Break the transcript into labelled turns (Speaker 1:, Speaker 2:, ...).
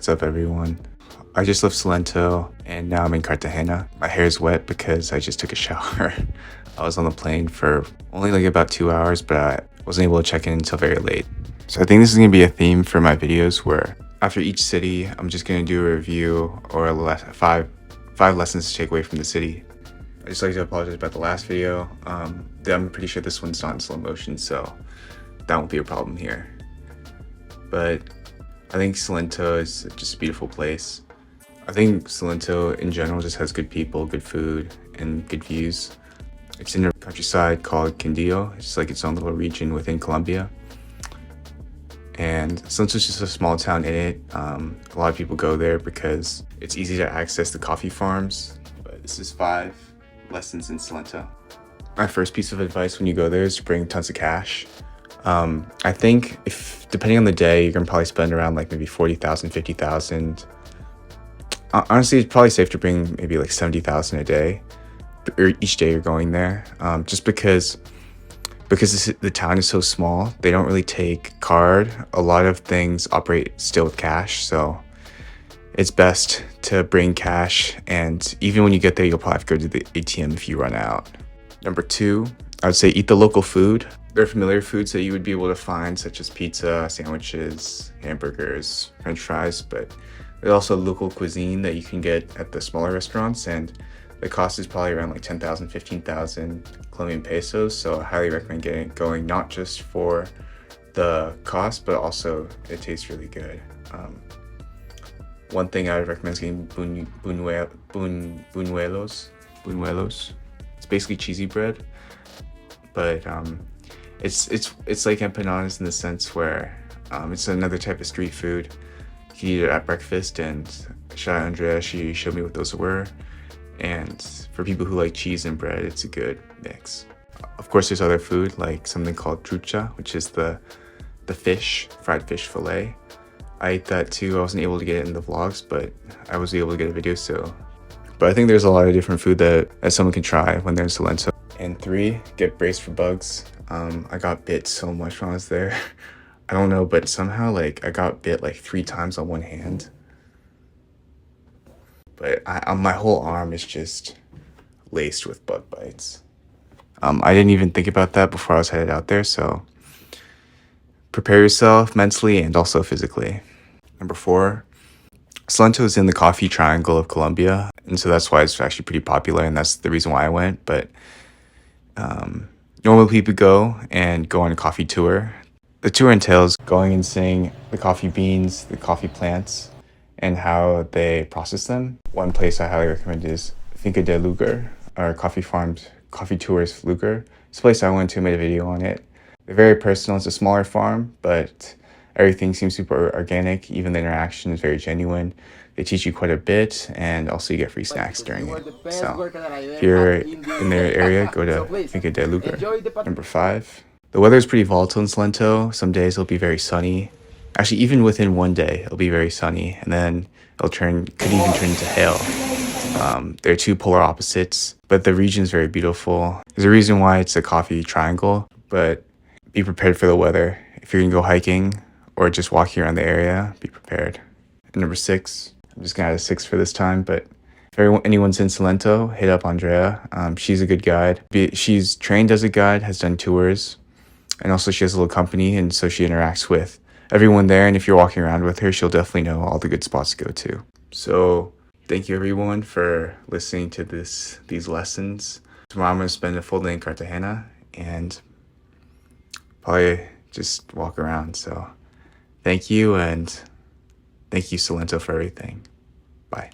Speaker 1: What's up, everyone? I just left Salento and now I'm in Cartagena. My hair is wet because I just took a shower. I was on the plane for only like about 2 hours, but I wasn't able to check in until very late. So I think this is gonna be a theme for my videos where after each city, I'm just gonna do a review or five lessons to take away from the city. I just like to apologize about the last video. I'm pretty sure this one's not in slow motion, so that won't be a problem here. But I think Salento is just a beautiful place. I think Salento in general just has good people, good food, and good views. It's in a countryside called Quindío. It's like its own little region within Colombia. And Salento's just a small town in it. A lot of people go there because it's easy to access the coffee farms. But this is 5 lessons in Salento. My first piece of advice when you go there is to bring tons of cash. I think if depending on the day, you're gonna probably spend around like maybe 40,000, 50,000. Honestly, it's probably safe to bring maybe like 70,000 a day, or each day you're going there. Just because the town is so small, they don't really take card. A lot of things operate still with cash, so it's best to bring cash. And even when you get there, you'll probably have to go to the ATM if you run out. Number 2, I would say eat the local food. There are familiar foods that you would be able to find, such as pizza, sandwiches, hamburgers, french fries, but there's also local cuisine that you can get at the smaller restaurants, and the cost is probably around like 10,000, 15,000 Colombian pesos, so I highly recommend going not just for the cost, but also it tastes really good. One thing I would recommend is getting buñuelos. It's basically cheesy bread, but it's like empanadas in the sense where it's another type of street food. You can eat it at breakfast, and shout out Andrea, she showed me what those were. And for people who like cheese and bread, it's a good mix. Of course, there's other food like something called trucha, which is the fried fish fillet. I ate that too. I wasn't able to get it in the vlogs, but I was able to get a video, so. But I think there's a lot of different food that someone can try when they're in Salento. And 3, get braced for bugs. I got bit so much when I was there. I don't know, but somehow like I got bit like 3 times on one hand. But my whole arm is just laced with bug bites. I didn't even think about that before I was headed out there, so prepare yourself mentally and also physically. Number 4, Salento is in the coffee triangle of Colombia, and so that's why it's actually pretty popular, and that's the reason why I went. But normally people go on a coffee tour. The tour entails going and seeing the coffee beans, the coffee plants, and how they process them. One place I highly recommend is Finca de Luger, or Coffee Tours Luger. It's a place I went to, made a video on it. They're very personal. It's a smaller farm, but everything seems super organic. Even the interaction is very genuine. They teach you quite a bit, and also you get free snacks during it. So if you're in their area, go to Finca de Luger. Number 5, the weather is pretty volatile in Salento. Some days it'll be very sunny. Actually, even within one day, it'll be very sunny, and then could even turn into hail. They're 2 polar opposites, but the region is very beautiful. There's a reason why it's a coffee triangle, but be prepared for the weather. If you're gonna go hiking or just walking around the area, be prepared. And number 6, I'm just gonna add a 6 for this time, but if anyone's in Salento, hit up Andrea. She's a good guide. She's trained as a guide, has done tours, and also she has a little company, and so she interacts with everyone there, and if you're walking around with her, she'll definitely know all the good spots to go to. So thank you everyone for listening to these lessons. Tomorrow I'm going to spend a full day in Cartagena and probably just walk around. So thank you, and thank you Salento for everything. Bye.